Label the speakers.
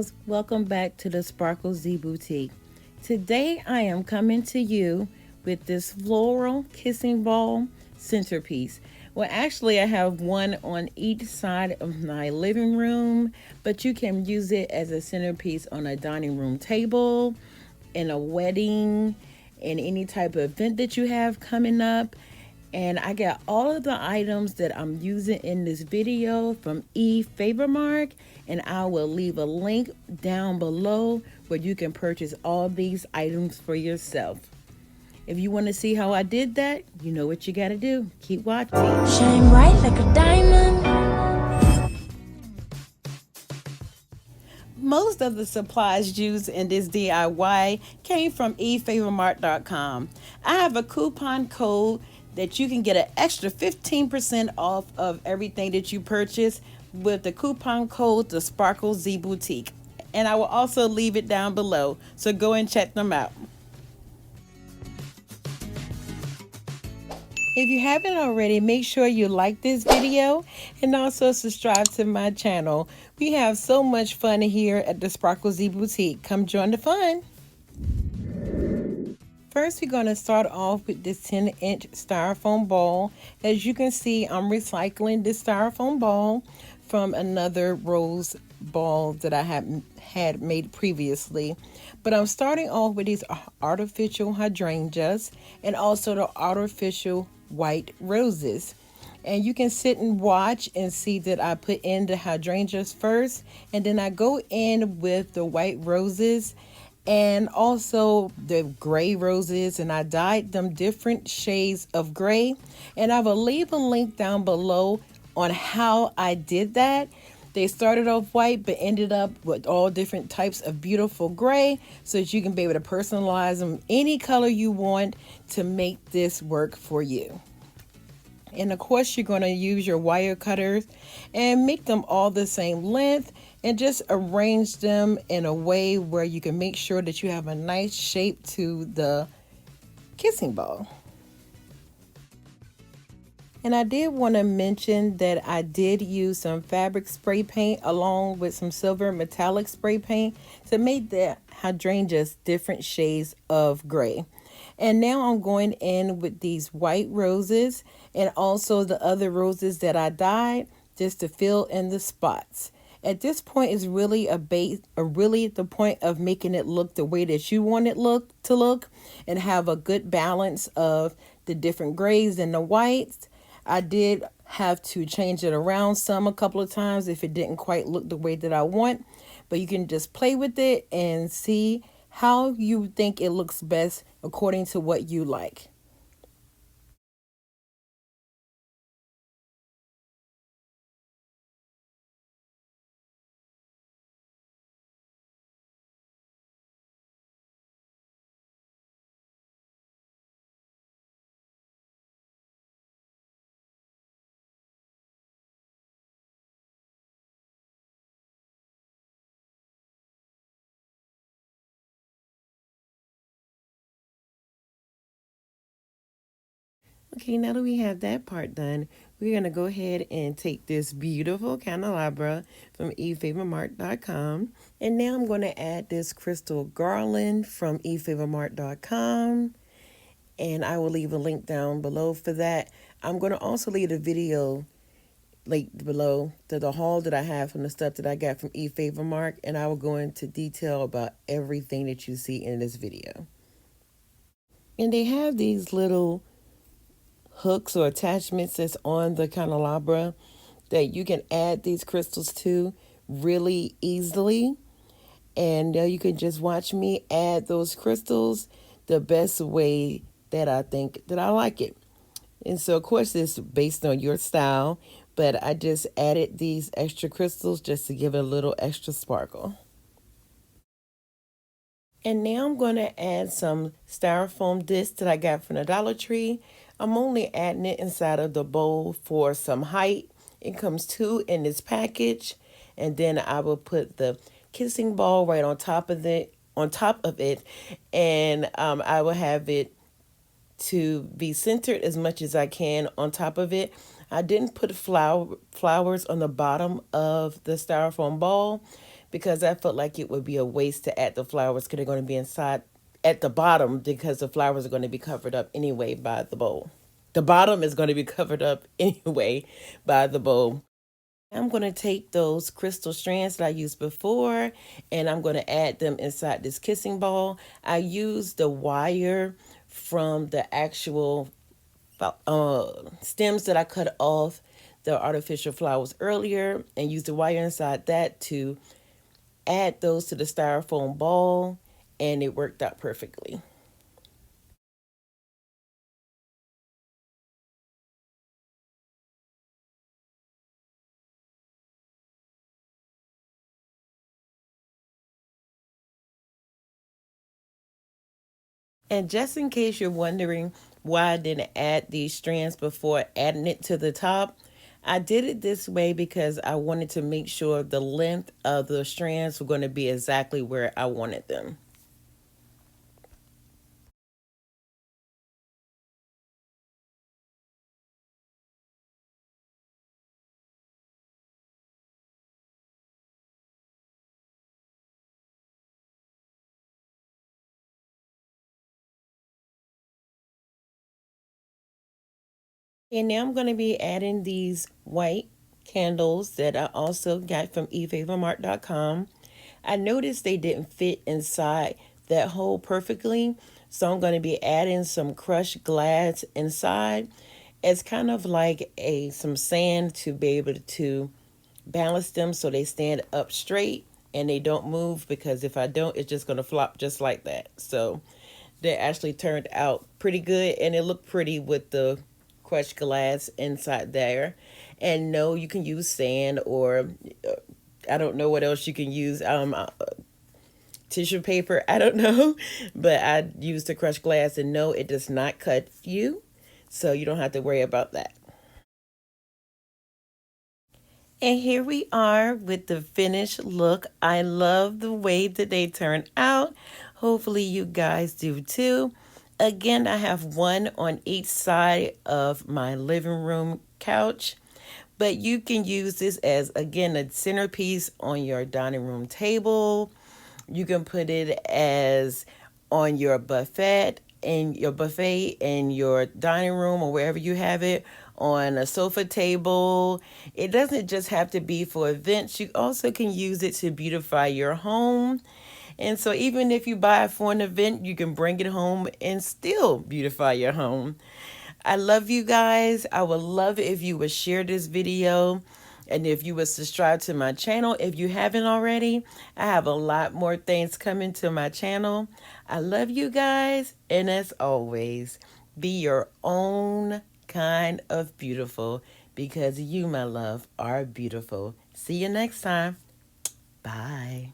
Speaker 1: loves, welcome back to the Sparkle Z Boutique. Today I am coming to you with this floral kissing ball centerpiece. Well, actually, I have one on each side of my living room, but you can use it as a centerpiece on a dining room table, in a wedding, in any type of event that you have coming up. And I got all of the items that I'm using in this video from Favormark, and I will leave a link down below where you can purchase all these items for yourself. If you want to see how I did that, you know what you got to do. Keep watching.
Speaker 2: Shine bright like a diamond.
Speaker 1: Most of the supplies used in this DIY came from efavormart.com. I have a coupon code that you can get an extra 15% off of everything that you purchase with the coupon code the Sparkle Z Boutique. And I will also leave it down below, so go and check them out. If you haven't already, make sure you like this video and also subscribe to my channel. We have so much fun here at the Sparkle Z Boutique. Come join the fun. First, we're going to start off with this 10-inch styrofoam ball. As you can see, I'm recycling this styrofoam ball from another rose ball that I had made previously. But I'm starting off with these artificial hydrangeas and also the artificial white roses. And you can sit and watch and see that I put in the hydrangeas first, and then I go in with the white roses and also the gray roses, and I dyed them different shades of gray. And I will leave a link down below on how I did that. They started off white but ended up with all different types of beautiful gray, so that you can be able to personalize them any color you want to make this work for you. And of course, you're going to use your wire cutters and make them all the same length and just arrange them in a way where you can make sure that you have a nice shape to the kissing ball. And I did want to mention that I did use some fabric spray paint along with some silver metallic spray paint to make the hydrangeas different shades of gray. And now I'm going in with these white roses and also the other roses that I dyed just to fill in the spots. At this point is really really the point of making it look the way that you want it to look and have a good balance of the different grays and the whites. I did have to change it around a couple of times if it didn't quite look the way that I want, but you can just play with it and see how you think it looks best according to what you like. Okay, now that we have that part done, we're going to go ahead and take this beautiful candelabra from efavormart.com. And now I'm going to add this crystal garland from efavormart.com. And I will leave a link down below for that. I'm going to also leave a video link below to the haul that I have from the stuff that I got from eFavorMart. And I will go into detail about everything that you see in this video. And they have these little hooks or attachments that's on the candelabra that you can add these crystals to really easily. And you can just watch me add those crystals the best way that I think that I like it. And so, of course, it's based on your style, but I just added these extra crystals just to give it a little extra sparkle. And now I'm going to add some styrofoam discs that I got from the Dollar Tree. I'm only adding it inside of the bowl for some height. It comes two in this package. And then I will put the kissing ball right on top of it. And I will have it to be centered as much as I can on top of it. I didn't put flowers on the bottom of the styrofoam ball because I felt like it would be a waste to add the flowers because they're going to be inside at the bottom because the flowers are going to be covered up anyway by the bowl. The bottom is going to be covered up anyway by the bowl. I'm going to take those crystal strands that I used before and I'm going to add them inside this kissing ball. I used the wire from the actual stems that I cut off the artificial flowers earlier and used the wire inside that to add those to the styrofoam ball, and it worked out perfectly. And just in case you're wondering why I didn't add these strands before adding it to the top, I did it this way because I wanted to make sure the length of the strands were going to be exactly where I wanted them. And now I'm going to be adding these white candles that I also got from efavormart.com. I noticed they didn't fit inside that hole perfectly, so I'm going to be adding some crushed glass inside. It's kind of like a some sand to be able to balance them so they stand up straight and they don't move, because if I don't, it's just going to flop just like that. So they actually turned out pretty good and it looked pretty with the crushed glass inside there. And no, you can use sand or I don't know what else you can use. Tissue paper, I don't know, but I used the crushed glass, and no, it does not cut you, so you don't have to worry about that. And here we are with the finished look. I love the way that they turn out. Hopefully you guys do too. Again, I have one on each side of my living room couch, but you can use this as, again, a centerpiece on your dining room table. You can put it as on your buffet in your dining room or wherever you have it, on a sofa table. It doesn't just have to be for events. You also can use it to beautify your home. And so even if you buy it for an event, you can bring it home and still beautify your home. I love you guys. I would love it if you would share this video and if you would subscribe to my channel if you haven't already. I have a lot more things coming to my channel. I love you guys. And as always, be your own kind of beautiful, because you, my love, are beautiful. See you next time. Bye.